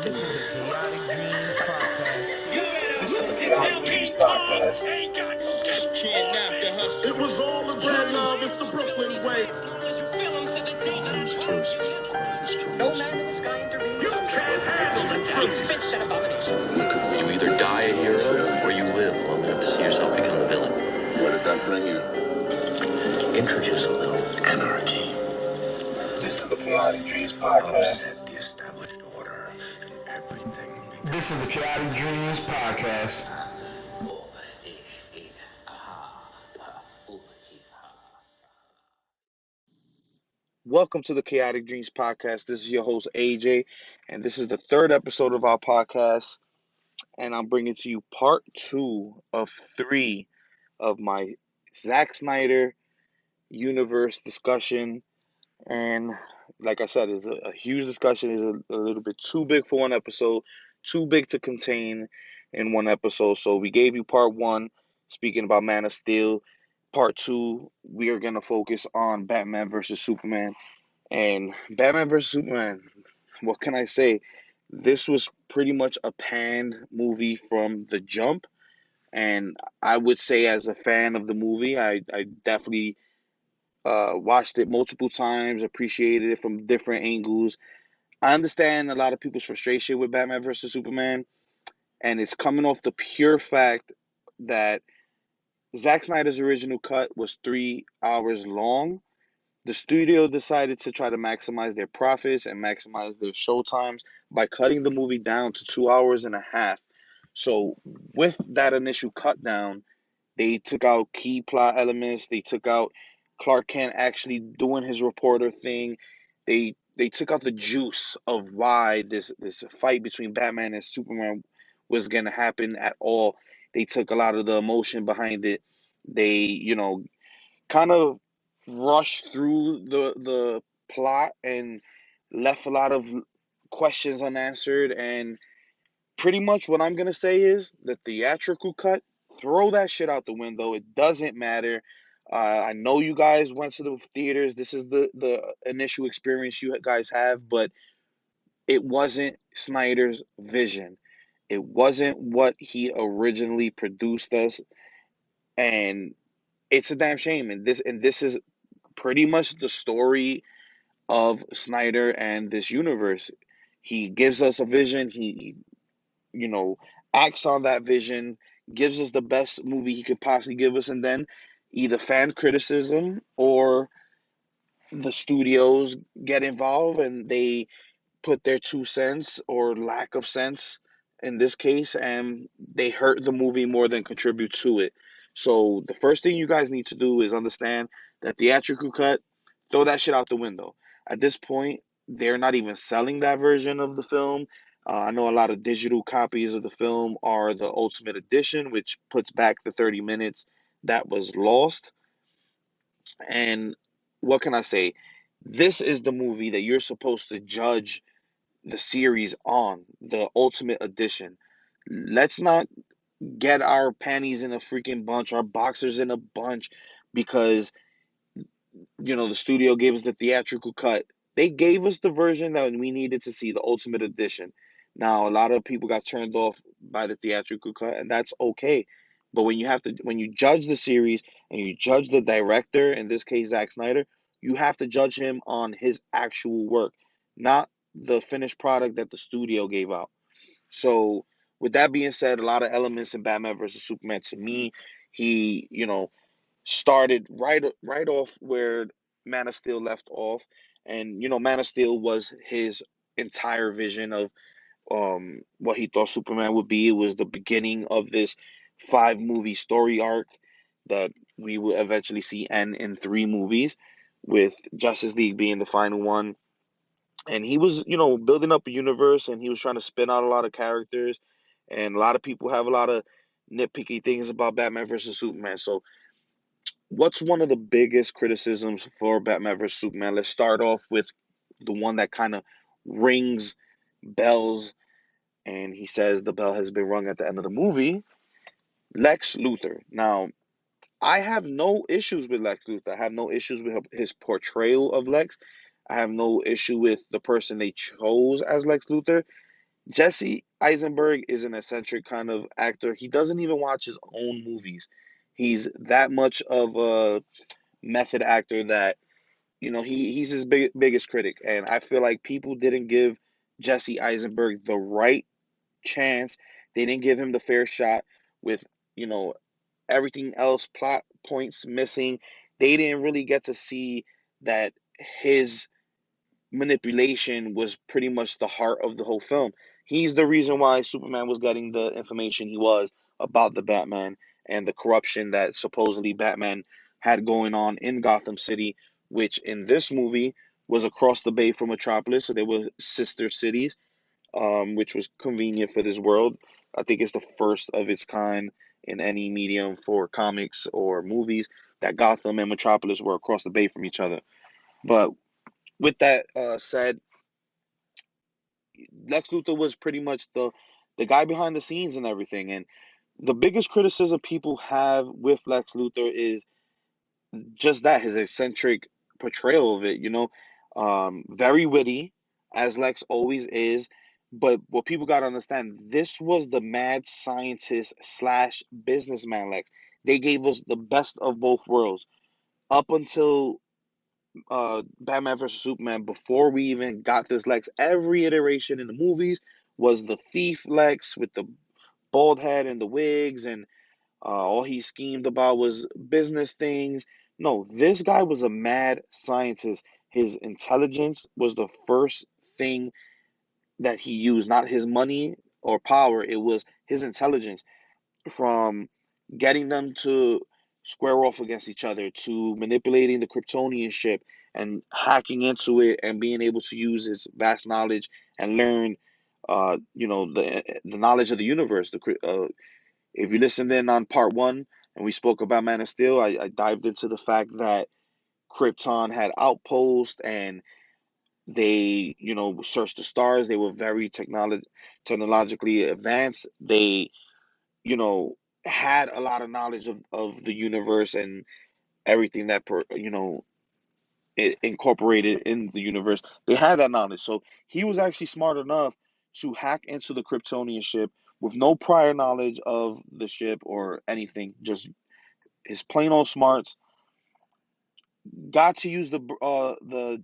This is the Kayatic Dreams Podcast. This is the Kayatic Dreams Podcast. It was all the dread love, it's the Brooklyn way. No man in the sky intervenes. You can't handle the truth. Fist and abominations. You either die a hero or you live long enough to see yourself become the villain. Where did that bring you? Introduce a little anarchy. This is the Kayatic Dreams Podcast. Upset the established order and everything. This is the Kayatic Dreams Podcast. Welcome to the Kayatic Dreams Podcast. This is your host, AJ, and this is the third episode of our podcast, and I'm bringing to you part 2 of 3 of my Zack Snyder universe discussion. And like I said, it's a huge discussion. It's a little bit too big for one episode, too big to contain in one episode. So we gave you part 1, speaking about Man of Steel. Part 2, we are going to focus on Batman versus Superman. And Batman versus Superman, what can I say? This was pretty much a panned movie from the jump. And I would say, as a fan of the movie, I definitely watched it multiple times, appreciated it from different angles. I understand a lot of people's frustration with Batman versus Superman. And it's coming off the pure fact that Zack Snyder's original cut was 3 hours long. The studio decided to try to maximize their profits and maximize their show times by cutting the movie down to 2 hours and a half. So with that initial cut down, they took out key plot elements. They took out Clark Kent actually doing his reporter thing. They took out the juice of why this fight between Batman and Superman was going to happen at all. They took a lot of the emotion behind it. They, kind of rushed through the plot and left a lot of questions unanswered. And pretty much what I'm going to say is the theatrical cut, throw that shit out the window. It doesn't matter. I know you guys went to the theaters. This is the initial experience you guys have, but it wasn't Snyder's vision. It wasn't what he originally produced us, and it's a damn shame. And this is pretty much the story of Snyder and this universe. He gives us a vision. He acts on that vision, gives us the best movie he could possibly give us, and then either fan criticism or the studios get involved and they put their 2 cents or lack of sense in this case, and they hurt the movie more than contribute to it. So the first thing you guys need to do is understand that theatrical cut, throw that shit out the window. At this point, they're not even selling that version of the film. I know a lot of digital copies of the film are the Ultimate Edition, which puts back the 30 minutes that was lost. And what can I say? This is the movie that you're supposed to judge the series on, the Ultimate Edition. Let's not get our panties in a freaking bunch, our boxers in a bunch, because the studio gave us the theatrical cut. They gave us the version that we needed to see, the Ultimate Edition. Now, a lot of people got turned off by the theatrical cut, and that's okay. But when you judge the series and you judge the director, in this case Zack Snyder, you have to judge him on his actual work, not the finished product that the studio gave out. So with that being said, a lot of elements in Batman versus Superman, to me, he, started right off where Man of Steel left off. And, Man of Steel was his entire vision of what he thought Superman would be. It was the beginning of this 5-movie story arc that we will eventually see end in 3 movies, with Justice League being the final one. And he was, building up a universe, and he was trying to spin out a lot of characters. And a lot of people have a lot of nitpicky things about Batman versus Superman. So what's one of the biggest criticisms for Batman versus Superman? Let's start off with the one that kind of rings bells, and he says the bell has been rung at the end of the movie. Lex Luthor. Now, I have no issues with Lex Luthor. I have no issues with his portrayal of Lex. I have no issue with the person they chose as Lex Luthor. Jesse Eisenberg is an eccentric kind of actor. He doesn't even watch his own movies. He's that much of a method actor that he's his biggest critic, and I feel like people didn't give Jesse Eisenberg the right chance. They didn't give him the fair shot with you know everything else, plot points missing. They didn't really get to see that his manipulation was pretty much the heart of the whole film. He's the reason why Superman was getting the information he was about the Batman and the corruption that supposedly Batman had going on in Gotham City, which in this movie was across the bay from Metropolis, so they were sister cities, which was convenient for this world. I think it's the first of its kind in any medium for comics or movies that Gotham and Metropolis were across the bay from each other. But with that said, Lex Luthor was pretty much the guy behind the scenes and everything. And the biggest criticism people have with Lex Luthor is just that, his eccentric portrayal of it. Very witty, as Lex always is. But what people got to understand, this was the mad scientist slash businessman Lex. They gave us the best of both worlds up until Batman versus Superman. Before we even got this Lex, every iteration in the movies was the thief Lex with the bald head and the wigs, and all he schemed about was business things. No, this guy was a mad scientist. His intelligence was the first thing that he used, not his money or power. It was his intelligence, from getting them to square off against each other to manipulating the Kryptonian ship and hacking into it and being able to use his vast knowledge and learn, the knowledge of the universe. If you listened in on part one and we spoke about Man of Steel, I dived into the fact that Krypton had outposts and they, searched the stars. They were very technologically advanced. They you know, had a lot of knowledge of the universe and everything that it incorporated in the universe. They had that knowledge. So he was actually smart enough to hack into the Kryptonian ship with no prior knowledge of the ship or anything, just his plain old smarts. Got to use the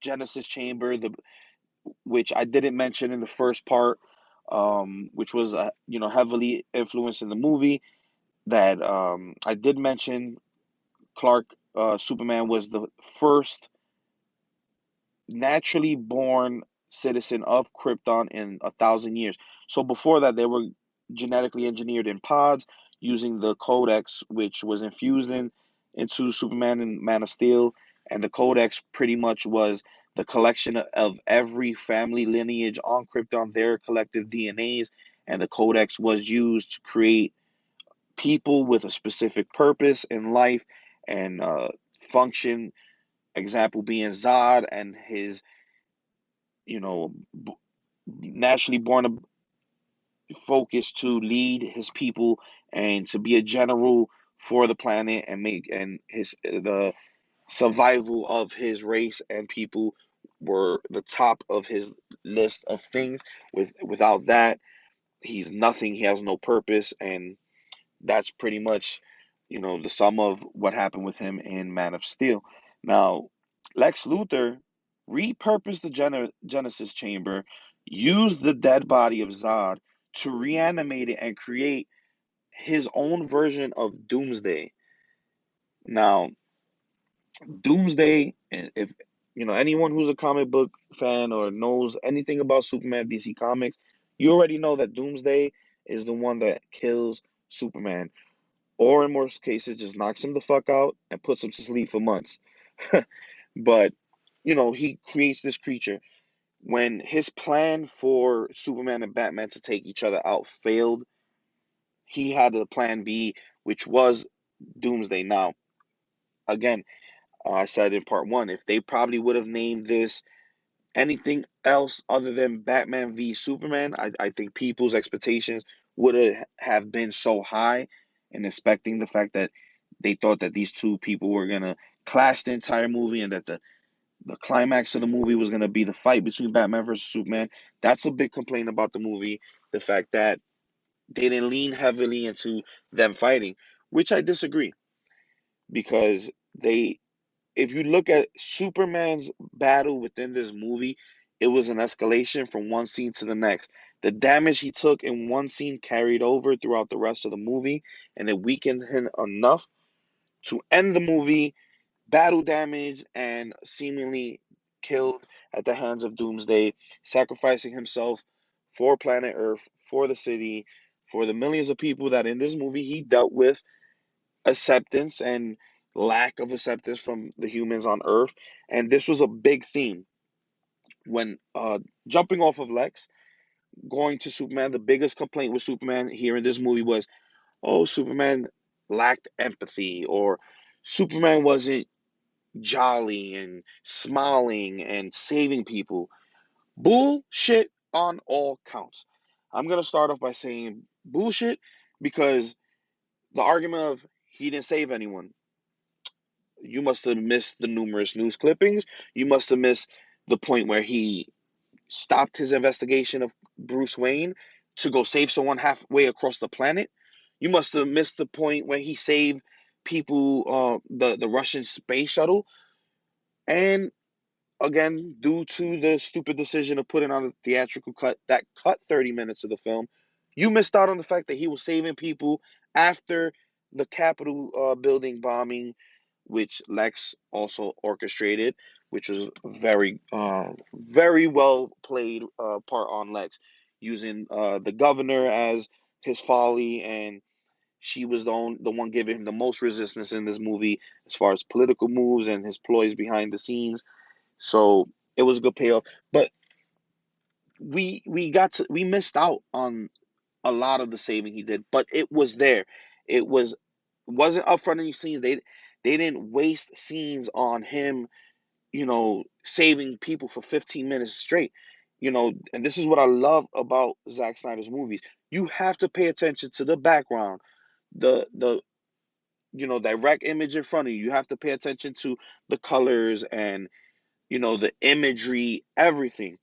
Genesis chamber, the which I didn't mention in the first part, which was heavily influenced in the movie. That I did mention Clark, Superman was the first naturally born citizen of Krypton in 1,000 years. So before that, they were genetically engineered in pods using the Codex, which was infused into Superman and Man of Steel. And the Codex pretty much was the collection of every family lineage on Krypton, their collective DNAs. And the Codex was used to create people with a specific purpose in life and function. Example being Zod and his, naturally born focus to lead his people and to be a general for the planet and make and his the survival of his race and people were the top of his list of things. Without that, he's nothing. He has no purpose, and that's pretty much, the sum of what happened with him in Man of Steel. Now, Lex Luthor repurposed the Genesis Chamber, used the dead body of Zod to reanimate it and create his own version of Doomsday. Now, Doomsday, and if anyone who's a comic book fan or knows anything about Superman, DC Comics, you already know that Doomsday is the one that kills Superman, or in most cases just knocks him the fuck out and puts him to sleep for months. But he creates this creature. When his plan for Superman and Batman to take each other out failed, he had a plan B, which was Doomsday. Now, again, I said in part one, if they probably would have named this anything else other than Batman v Superman, I think people's expectations would have been so high in expecting the fact that they thought that these two people were gonna clash the entire movie and that The climax of the movie was going to be the fight between Batman versus Superman. That's a big complaint about the movie. The fact that they didn't lean heavily into them fighting, which I disagree because they, if you look at Superman's battle within this movie, it was an escalation from one scene to the next. The damage he took in one scene carried over throughout the rest of the movie, and it weakened him enough to end the movie battle damaged and seemingly killed at the hands of Doomsday, sacrificing himself for planet Earth, for the city, for the millions of people that in this movie he dealt with acceptance and lack of acceptance from the humans on Earth. And this was a big theme. When jumping off of Lex, going to Superman, the biggest complaint with Superman here in this movie was, oh, Superman lacked empathy, or Superman wasn't jolly and smiling and saving people. Bullshit on all counts. I'm going to start off by saying bullshit because the argument of he didn't save anyone. You must have missed the numerous news clippings. You must have missed the point where he stopped his investigation of Bruce Wayne to go save someone halfway across the planet. You must have missed the point where he saved people, the Russian space shuttle. And again, due to the stupid decision of putting on a theatrical cut that cut 30 minutes of the film, you missed out on the fact that he was saving people after the Capitol building bombing, which Lex also orchestrated, which was very well played part on Lex, using the governor as his folly, and she was the one giving him the most resistance in this movie as far as political moves and his ploys behind the scenes. So it was a good payoff. But we missed out on a lot of the saving he did, but it was there. It wasn't up front in these scenes. They didn't waste scenes on him, saving people for 15 minutes straight. And this is what I love about Zack Snyder's movies. You have to pay attention to the background, the direct image in front of you. You have to pay attention to the colors and the imagery, everything.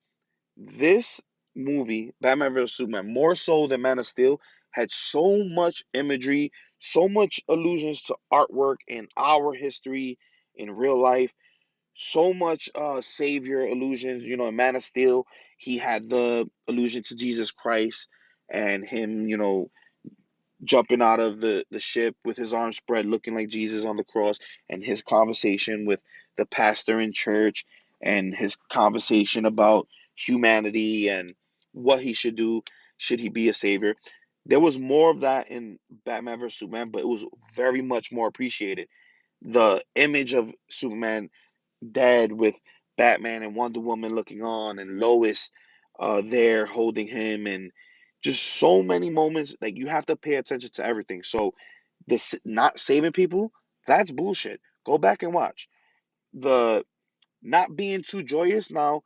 This movie, Batman vs Superman, more so than Man of Steel, had so much imagery, so much allusions to artwork in our history, in real life, so much savior allusions. In Man of Steel, he had the allusion to Jesus Christ and him, jumping out of the ship with his arms spread, looking like Jesus on the cross, and his conversation with the pastor in church, and his conversation about humanity and what he should do should he be a savior. There was more of that in Batman vs Superman, but it was very much more appreciated. The image of Superman dead with Batman and Wonder Woman looking on, and Lois there holding him, and just so many moments. Like, you have to pay attention to everything. So this not saving people, that's bullshit. Go back and watch. The not being too joyous. Now,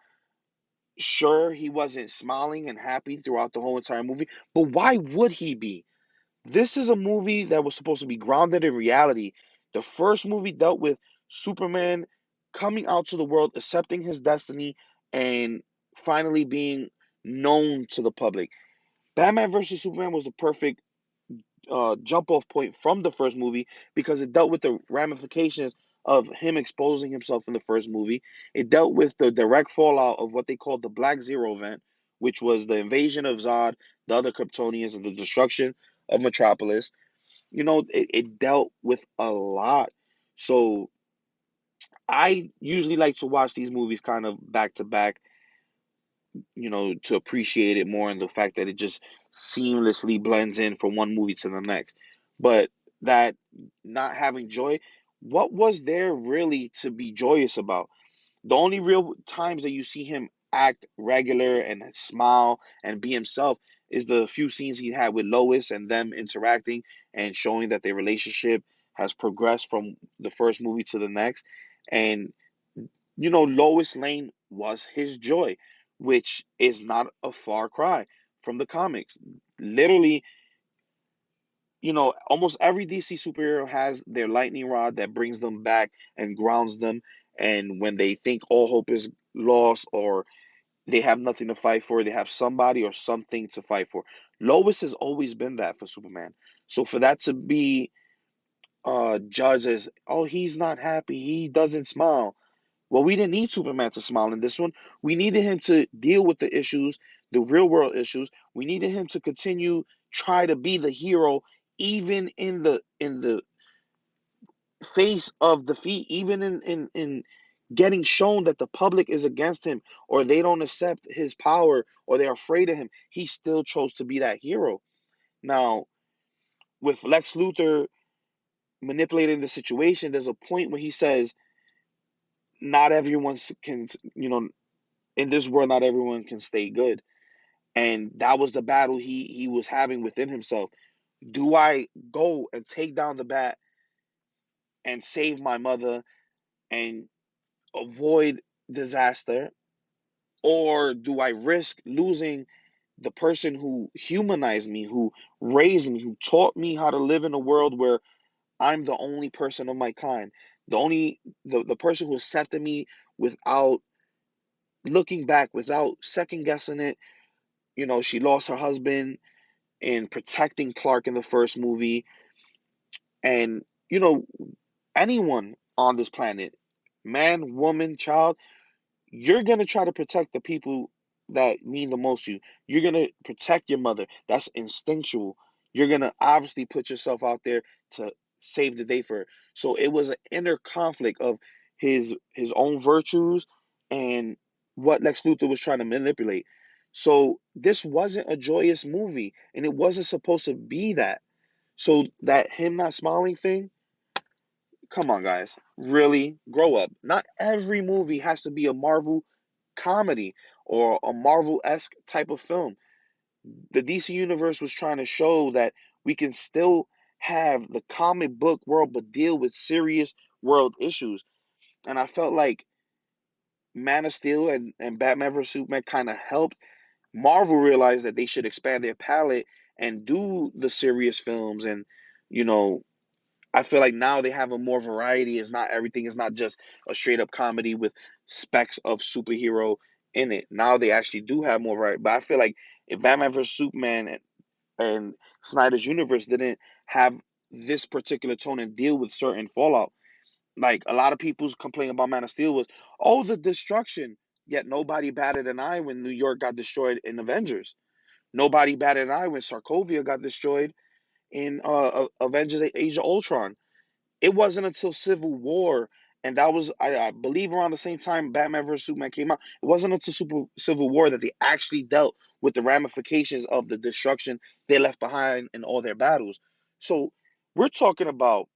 sure, he wasn't smiling and happy throughout the whole entire movie, but why would he be? This is a movie that was supposed to be grounded in reality. The first movie dealt with Superman coming out to the world, accepting his destiny, and finally being known to the public. Batman vs. Superman was the perfect jump off point from the first movie because it dealt with the ramifications of him exposing himself in the first movie. It dealt with the direct fallout of what they called the Black Zero event, which was the invasion of Zod, the other Kryptonians, and the destruction of Metropolis. It dealt with a lot. So I usually like to watch these movies kind of back to back, to appreciate it more, and the fact that it just seamlessly blends in from one movie to the next. But that not having joy, what was there really to be joyous about? The only real times that you see him act regular and smile and be himself is the few scenes he had with Lois and them interacting and showing that their relationship has progressed from the first movie to the next. And Lois Lane was his joy, which is not a far cry from the comics. Literally, almost every DC superhero has their lightning rod that brings them back and grounds them. And when they think all hope is lost, or they have nothing to fight for, they have somebody or something to fight for. Lois has always been that for Superman. So for that to be judged as, oh, he's not happy, he doesn't smile. Well, we didn't need Superman to smile in this one. We needed him to deal with the issues, the real world issues. We needed him to continue try to be the hero, even in the face of defeat, even in getting shown that the public is against him, or they don't accept his power, or they're afraid of him. He still chose to be that hero. Now, with Lex Luthor manipulating the situation, there's a point where he says, not everyone can, in this world, not everyone can stay good. And that was the battle he was having within himself. Do I go and take down the bat and save my mother and avoid disaster? Or do I risk losing the person who humanized me, who raised me, who taught me how to live in a world where I'm the only person of my kind, the person who accepted me without looking back, without second guessing it. She lost her husband in protecting Clark in the first movie. And, anyone on this planet, man, woman, child, you're going to try to protect the people that mean the most to you. You're going to protect your mother. That's instinctual. You're going to obviously put yourself out there to save the day for her. So it was an inner conflict of his own virtues and what Lex Luthor was trying to manipulate. So this wasn't a joyous movie, and it wasn't supposed to be that. So that him not smiling thing, come on, guys. Really grow up. Not every movie has to be a Marvel comedy or a Marvel-esque type of film. The DC Universe was trying to show that we can still have the comic book world but deal with serious world issues. And I felt like Man of Steel and Batman vs. Superman kind of helped Marvel realize that they should expand their palette and do the serious films. And, you know, I feel like now they have a more variety. It's not everything is not just a straight up comedy with specks of superhero in it. Now they actually do have more variety. But I feel like if Batman vs Superman and Snyder's universe didn't have this particular tone and deal with certain fallout, like a lot of people's complaint about Man of Steel was, oh, the destruction. Yet nobody batted an eye when New York got destroyed in Avengers. Nobody batted an eye when Sokovia got destroyed in Avengers Age of Ultron. It wasn't until Civil War, and that was, I believe, around the same time Batman vs Superman came out. It wasn't until Civil War that they actually dealt with the ramifications of the destruction they left behind in all their battles. So we're talking about,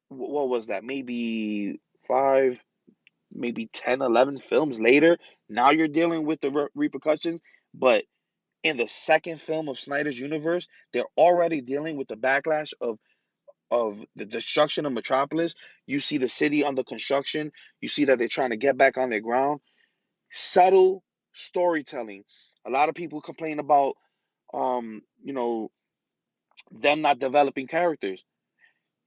what was that? Maybe five, maybe 10, 11 films later. Now you're dealing with the repercussions. But in the second film of Snyder's universe, they're already dealing with the backlash of the destruction of Metropolis. You see the city under construction. You see that they're trying to get back on their ground. Subtle storytelling. A lot of people complain about um, you know, them not developing characters.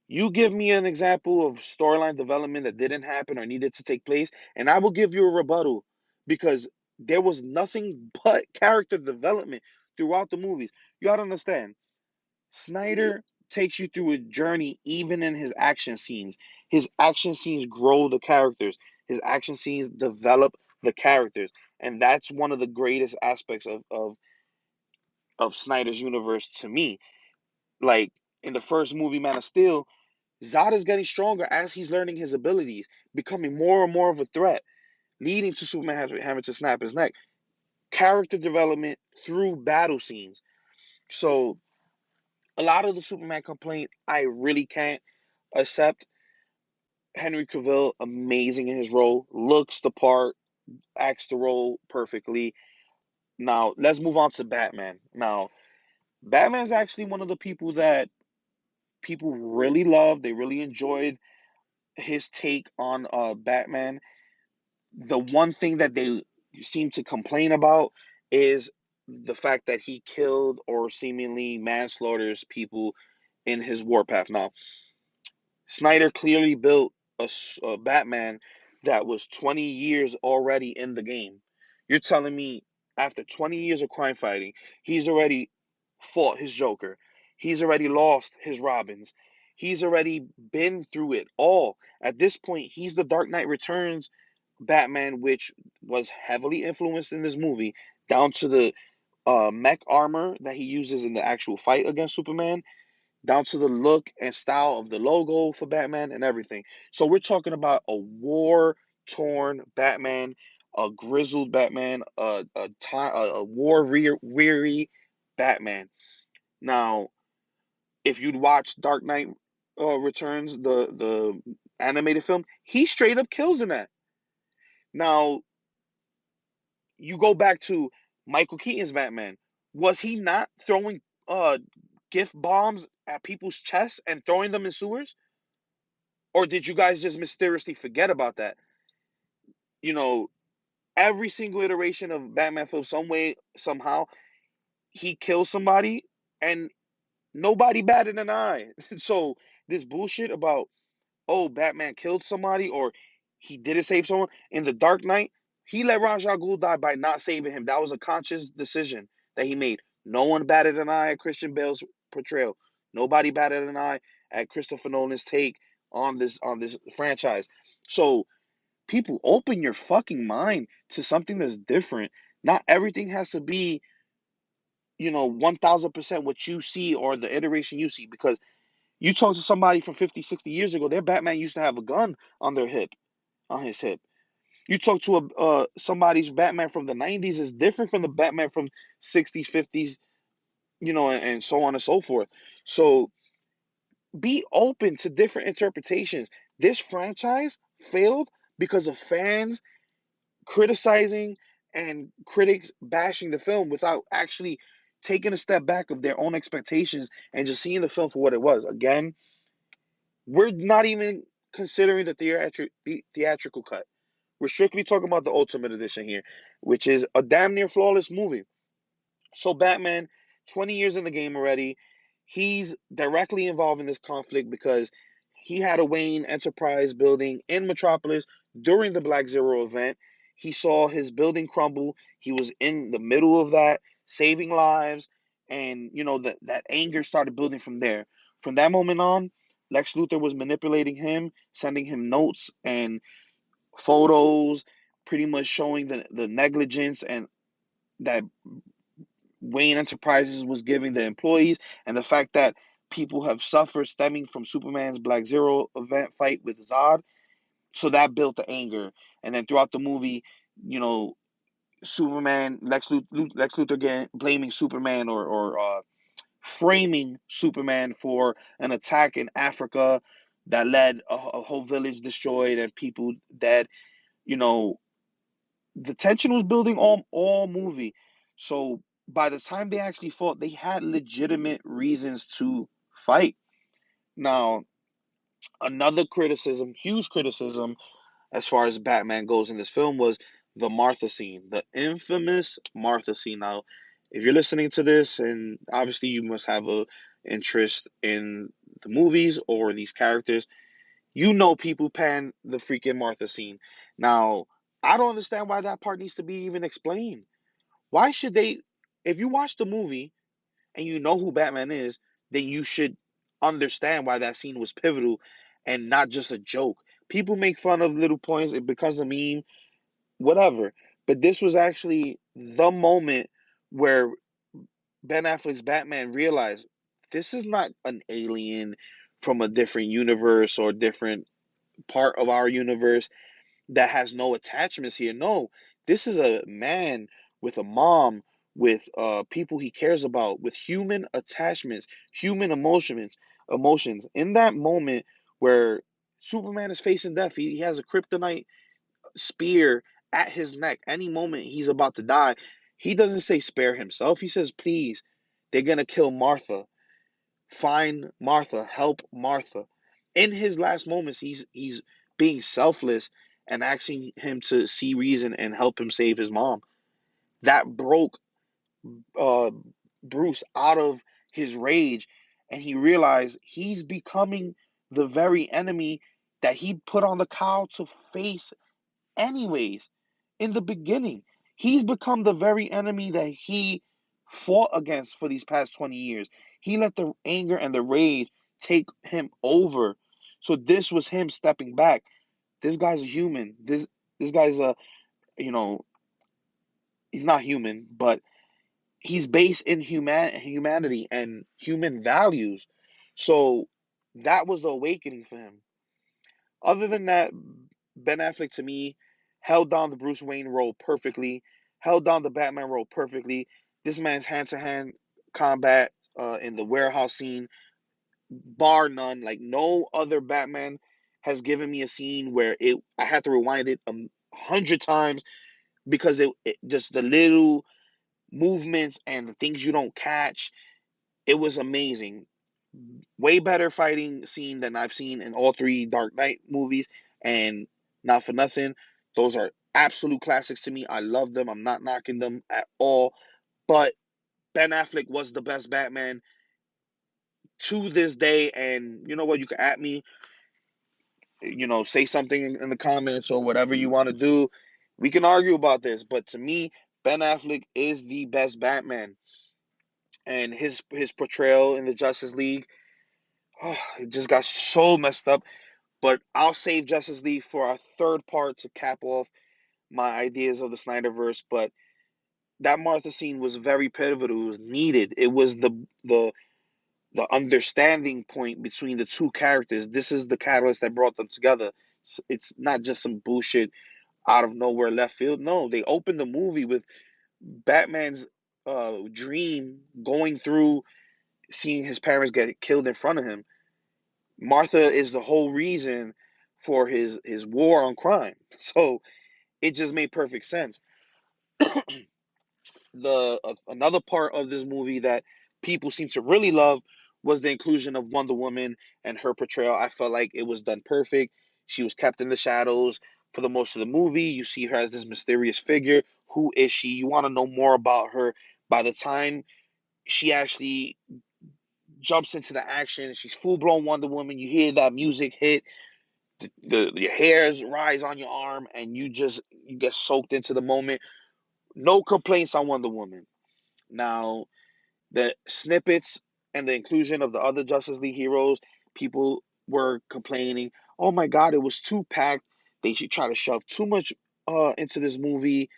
You give me an example of storyline development that didn't happen or needed to take place, and I will give you a rebuttal, because there was nothing but character development throughout the movies. You gotta understand, Snyder takes you through a journey even in his action scenes. His action scenes grow the characters. His action scenes develop the characters. And that's one of the greatest aspects of Snyder's universe to me. Like in the first movie, Man of Steel, Zod is getting stronger as he's learning his abilities, becoming more and more of a threat, leading to Superman having to snap his neck. Character development through battle scenes. So a lot of the Superman complaint I really can't accept. Henry Cavill, amazing in his role, looks the part, acts the role perfectly. Now, let's move on to Batman. Now, Batman's actually one of the people that people really love. They really enjoyed his take on Batman. The one thing that they seem to complain about is the fact that he killed or seemingly manslaughters people in his warpath. Now, Snyder clearly built a Batman that was 20 years already in the game. You're telling me after 20 years of crime fighting, he's already fought his Joker. He's already lost his Robins. He's already been through it all. At this point, he's the Dark Knight Returns Batman, which was heavily influenced in this movie, down to the mech armor that he uses in the actual fight against Superman, down to the look and style of the logo for Batman and everything. So we're talking about a war-torn Batman, a grizzled Batman, a war-weary Batman. Now, if you'd watch Dark Knight Returns, the animated film, he straight up kills in that. Now, you go back to Michael Keaton's Batman. Was he not throwing gift bombs at people's chests and throwing them in sewers? Or did you guys just mysteriously forget about that? You know, every single iteration of Batman film, some way, somehow, he kills somebody and nobody batted an eye. So this bullshit about, oh, Batman killed somebody or he didn't save someone in the Dark Knight, he let Ra's al Ghul die by not saving him. That was a conscious decision that he made. No one batted an eye at Christian Bale's portrayal. Nobody batted an eye at Christopher Nolan's take on this franchise. So people, open your fucking mind to something that's different. Not everything has to be, 1000% what you see or the iteration you see, because you talk to somebody from 50, 60 years ago, their Batman used to have a gun on his hip. You talk to somebody's Batman from the 90s is different from the Batman from 60s, 50s, and so on and so forth. So be open to different interpretations. This franchise failed because of fans criticizing and critics bashing the film without actually taking a step back of their own expectations and just seeing the film for what it was. Again, we're not even considering the theatrical cut. We're strictly talking about the Ultimate Edition here, which is a damn near flawless movie. So Batman, 20 years in the game already, he's directly involved in this conflict because he had a Wayne Enterprise building in Metropolis during the Black Zero event. He saw his building crumble. He was in the middle of that, saving lives, and that anger started building from there. From that moment on, Lex Luthor was manipulating him, sending him notes and photos, pretty much showing the negligence and that Wayne Enterprises was giving the employees, and the fact that people have suffered stemming from Superman's Black Zero event fight with Zod. So that built the anger. And then throughout the movie, you know, Lex Luthor again blaming Superman or framing Superman for an attack in Africa that led a whole village destroyed and people dead. You know, the tension was building all movie. So by the time they actually fought, they had legitimate reasons to fight. Now, another criticism, huge criticism, as far as Batman goes in this film was the Martha scene, the infamous Martha scene. Now, if you're listening to this, and obviously you must have a interest in the movies or these characters, people pan the freaking Martha scene. Now, I don't understand why that part needs to be even explained. Why should they, if you watch the movie and you know who Batman is, then you should understand why that scene was pivotal and not just a joke. People make fun of little points, it becomes a meme, whatever. But this was actually the moment where Ben Affleck's Batman realized this is not an alien from a different universe or different part of our universe that has no attachments here. No, this is a man with a mom, with people he cares about, with human attachments, human emotions. In that moment where Superman is facing death, he has a kryptonite spear at his neck. Any moment he's about to die. He doesn't say spare himself. He says, please, they're gonna kill Martha. Find Martha, help Martha. In his last moments, he's being selfless and asking him to see reason and help him save his mom. That broke uh, Bruce out of his rage, and he realized he's becoming the very enemy that he put on the cowl to face anyways, in the beginning, he's become the very enemy that he fought against for these past 20 years. He let the anger and the rage take him over. So this was him stepping back. This guy's a human. This guy's a, you know, he's not human, but he's based in humanity and human values. So that was the awakening for him. Other than that, Ben Affleck to me held down the Bruce Wayne role perfectly, held down the Batman role perfectly. This man's hand-to-hand combat in the warehouse scene, bar none. Like no other Batman has given me a scene where I had to rewind it 100 times because it just the little movements and the things you don't catch. It was amazing. Way better fighting scene than I've seen in all three Dark Knight movies. And not for nothing, those are absolute classics to me. I love them. I'm not knocking them at all. But Ben Affleck was the best Batman to this day. And you know what? You can at me, say something in the comments or whatever you want to do. We can argue about this. But to me, Ben Affleck is the best Batman. And his portrayal in the Justice League, it just got so messed up. But I'll save Justice League for our third part to cap off my ideas of the Snyderverse. But that Martha scene was very pivotal. It was needed. It was the understanding point between the two characters. This is the catalyst that brought them together. It's not just some bullshit out of nowhere left field. No, they opened the movie with Batman's dream going through seeing his parents get killed in front of him. Martha is the whole reason for his war on crime. So it just made perfect sense. Another part of this movie that people seem to really love was the inclusion of Wonder Woman and her portrayal. I felt like it was done perfect. She was kept in the shadows for the most of the movie. You see her as this mysterious figure. Who is she? You want to know more about her. By the time she actually jumps into the action, she's full blown Wonder Woman. You hear that music hit, your hairs rise on your arm, and you get soaked into the moment. No complaints on Wonder Woman. Now, the snippets and the inclusion of the other Justice League heroes, people were complaining, oh my God, it was too packed. They should try to shove too much into this movie.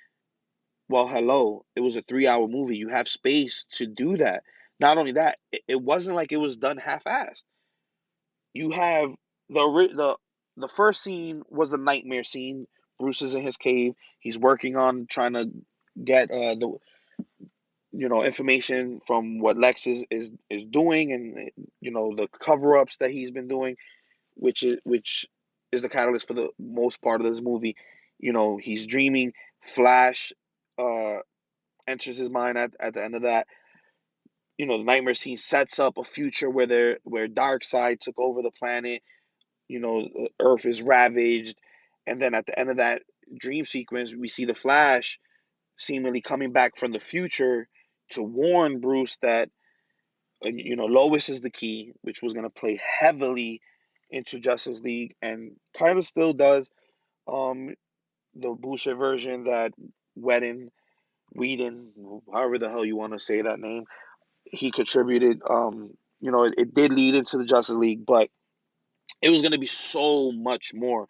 Well, hello, it was a 3-hour movie. You have space to do that. Not only that, it wasn't like it was done half-assed. You have the first scene was the nightmare scene. Bruce is in his cave. He's working on trying to get the information from what Lex is doing, and the cover-ups that he's been doing, which is the catalyst for the most part of this movie. He's dreaming. Flash enters his mind at the end of that. The nightmare scene sets up a future where Darkseid took over the planet. Earth is ravaged, and then at the end of that dream sequence, we see the Flash seemingly coming back from the future to warn Bruce that Lois is the key, which was going to play heavily into Justice League and kind of still does. The bullshit version that Whedon, however the hell you want to say that name, he contributed. It did lead into the Justice League, but it was going to be so much more.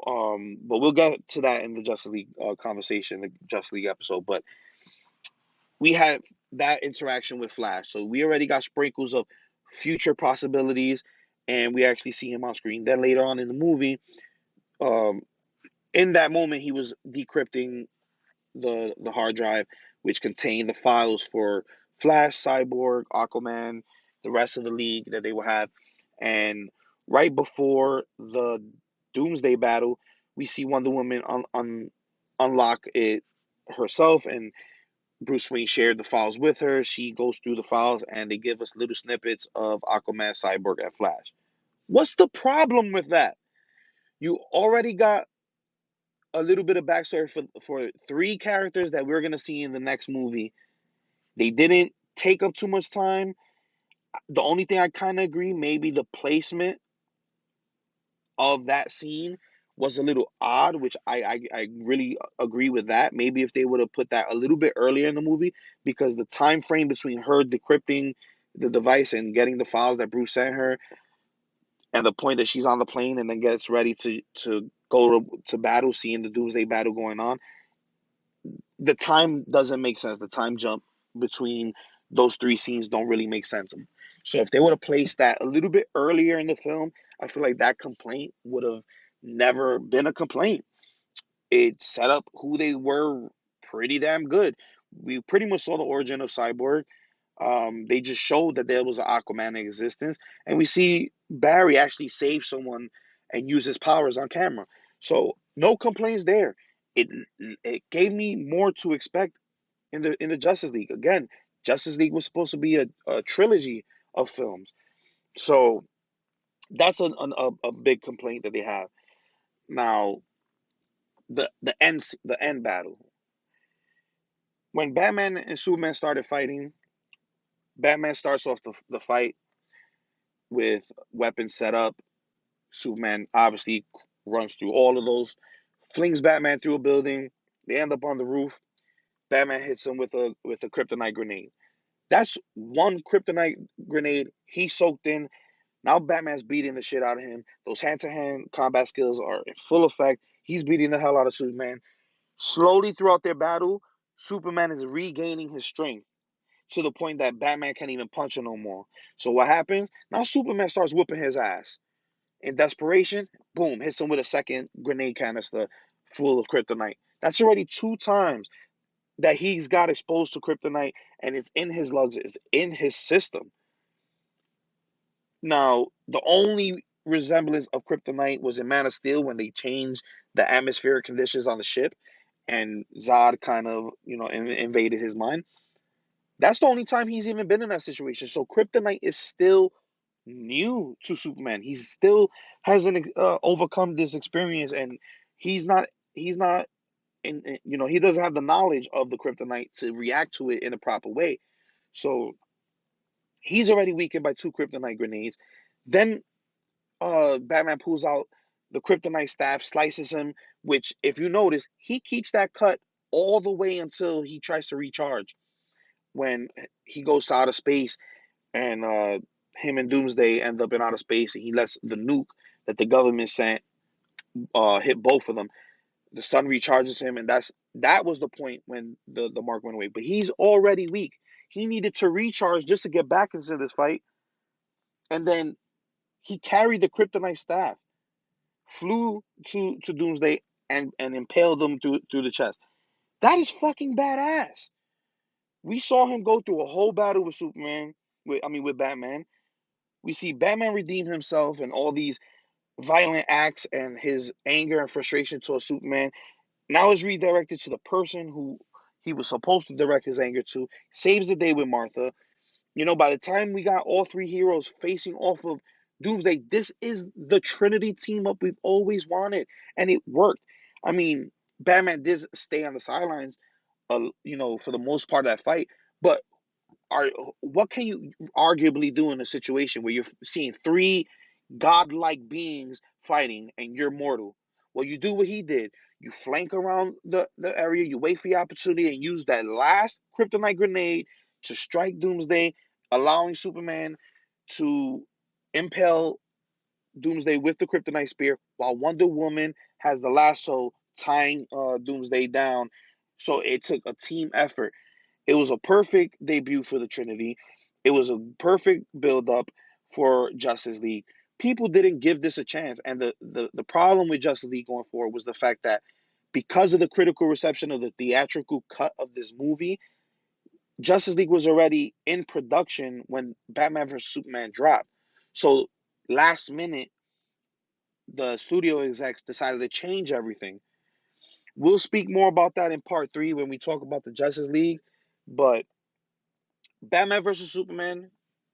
But we'll get to that in the Justice League conversation, the Justice League episode. But we had that interaction with Flash, so we already got sprinkles of future possibilities, and we actually see him on screen. Then later on in the movie, in that moment, he was decrypting the hard drive, which contained the files for Flash, Cyborg, Aquaman, the rest of the league that they will have. And right before the Doomsday battle, we see Wonder Woman unlock it herself, and Bruce Wayne shared the files with her. She goes through the files, and they give us little snippets of Aquaman, Cyborg, and Flash. What's the problem with that? You already got a little bit of backstory for three characters that we're going to see in the next movie. They didn't take up too much time. The only thing I kind of agree, maybe the placement of that scene was a little odd, which I really agree with that. Maybe if they would have put that a little bit earlier in the movie, because the time frame between her decrypting the device and getting the files that Bruce sent her, and the point that she's on the plane and then gets ready to go to battle, seeing the Doomsday battle going on, the time doesn't make sense. The time jump between those three scenes don't really make sense. So if they would have placed that a little bit earlier in the film, I feel like that complaint would have never been a complaint. It set up who they were pretty damn good. We pretty much saw the origin of Cyborg. They just showed that there was an Aquaman in existence, and we see Barry actually save someone and use his powers on camera. So no complaints there. It it gave me more to expect in the Justice League. Again, Justice League was supposed to be a trilogy of films, so that's a big complaint that they have. Now the end battle, when Batman and Superman started fighting, Batman starts off the fight with weapons set up. Superman obviously runs through all of those, flings Batman through a building. They end up on the roof. Batman hits him with a kryptonite grenade. That's one kryptonite grenade he soaked in. Now Batman's beating the shit out of him. Those hand-to-hand combat skills are in full effect. He's beating the hell out of Superman. Slowly throughout their battle, Superman is regaining his strength to the point that Batman can't even punch him no more. So what happens? Now Superman starts whooping his ass. In desperation, boom, hits him with a second grenade canister full of kryptonite. That's already 2 times that he's got exposed to kryptonite, and it's in his lungs, it's in his system. Now, the only resemblance of kryptonite was in Man of Steel when they changed the atmospheric conditions on the ship, and Zod kind of, invaded his mind. That's the only time he's even been in that situation. So kryptonite is still new to Superman. He still hasn't overcome this experience, and he's not he doesn't have the knowledge of the kryptonite to react to it in a proper way. So he's already weakened by 2 kryptonite grenades. Then Batman pulls out the kryptonite staff, slices him, which, if you notice, he keeps that cut all the way until he tries to recharge. When he goes to outer space, and him and Doomsday end up in outer space, and he lets the nuke that the government sent hit both of them. The sun recharges him, and that was the point when the mark went away. But he's already weak. He needed to recharge just to get back into this fight, and then he carried the kryptonite staff, flew to Doomsday, and impaled him through the chest. That is fucking badass. We saw him go through a whole battle with Superman, with Batman. We see Batman redeem himself and all these violent acts, and his anger and frustration towards Superman now is redirected to the person who he was supposed to direct his anger to. Saves the day with Martha. By the time we got all three heroes facing off of Doomsday, this is the Trinity team up we've always wanted, and it worked. I mean, Batman did stay on the sidelines, for the most part of that fight, but what can you arguably do in a situation where you're seeing three godlike beings fighting and you're mortal? Well, you do what he did. You flank around the area, you wait for your opportunity, and use that last kryptonite grenade to strike Doomsday, allowing Superman to impale Doomsday with the kryptonite spear, while Wonder Woman has the lasso tying Doomsday down. So it took a team effort. It was a perfect debut for the Trinity. It was a perfect build-up for Justice League. People didn't give this a chance. And the problem with Justice League going forward was the fact that because of the critical reception of the theatrical cut of this movie, Justice League was already in production when Batman vs. Superman dropped. So last minute, the studio execs decided to change everything. We'll speak more about that in part 3 when we talk about the Justice League. But Batman vs. Superman,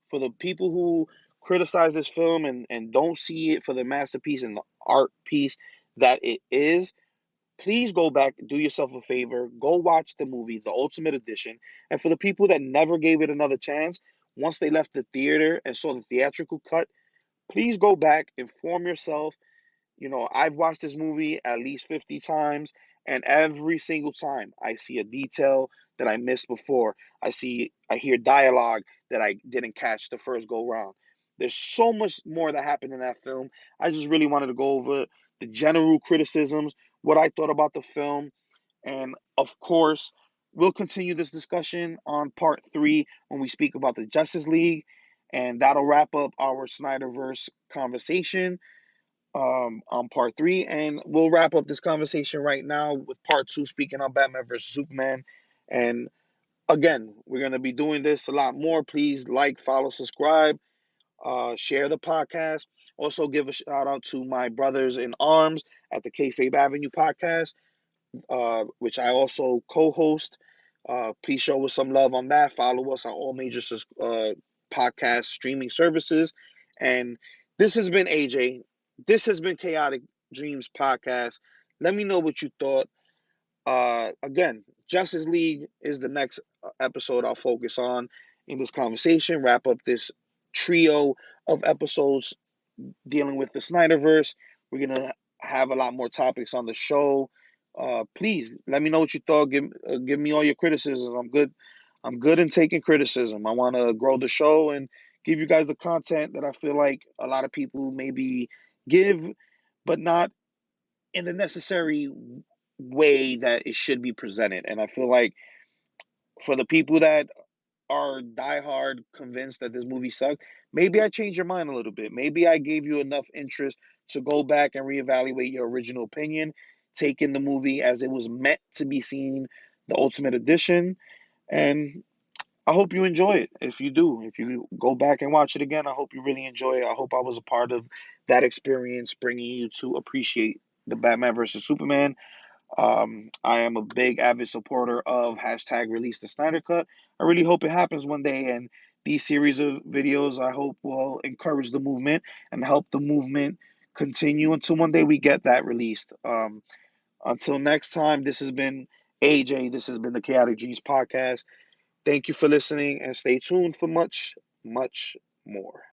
for the people who criticize this film and don't see it for the masterpiece and the art piece that it is, please go back, do yourself a favor, go watch the movie, the Ultimate Edition. And for the people that never gave it another chance, once they left the theater and saw the theatrical cut, please go back, inform yourself, I've watched this movie at least 50 times, and every single time I see a detail that I missed before. I hear dialogue that I didn't catch the first go round. There's so much more that happened in that film. I just really wanted to go over the general criticisms, what I thought about the film, and of course, we'll continue this discussion on part 3 when we speak about the Justice League, and that'll wrap up our Snyderverse conversation on part 3. And we'll wrap up this conversation right now with part 2, speaking on Batman versus Superman. And again, we're going to be doing this a lot more. Please like, follow, subscribe, share the podcast. Also, give a shout out to my brothers in arms at the Kayfabe Avenue podcast, which I also co-host. Please show us some love on that. Follow us on all major podcast streaming services. And this has been AJ. This has been Kayatic Dreams Podcast. Let me know what you thought. Again, Justice League is the next episode I'll focus on in this conversation. Wrap up this trio of episodes dealing with the Snyderverse. We're gonna have a lot more topics on the show. Please let me know what you thought. Give me all your criticism. I'm good. I'm good in taking criticism. I want to grow the show and give you guys the content that I feel like a lot of people maybe give, but not in the necessary way that it should be presented. And I feel like for the people that are diehard convinced that this movie sucked, maybe I changed your mind a little bit. Maybe I gave you enough interest to go back and reevaluate your original opinion, take in the movie as it was meant to be seen, the Ultimate Edition. And I hope you enjoy it. If you do, if you go back and watch it again, I hope you really enjoy it. I hope I was a part of that experience, bringing you to appreciate the Batman versus Superman. I am a big avid supporter of hashtag release the Snyder Cut. I really hope it happens one day, and these series of videos I hope will encourage the movement and help the movement continue until one day we get that released. Until next time, this has been AJ. This has been the Kayatic Dreams Podcast. Thank you for listening, and stay tuned for much, much more.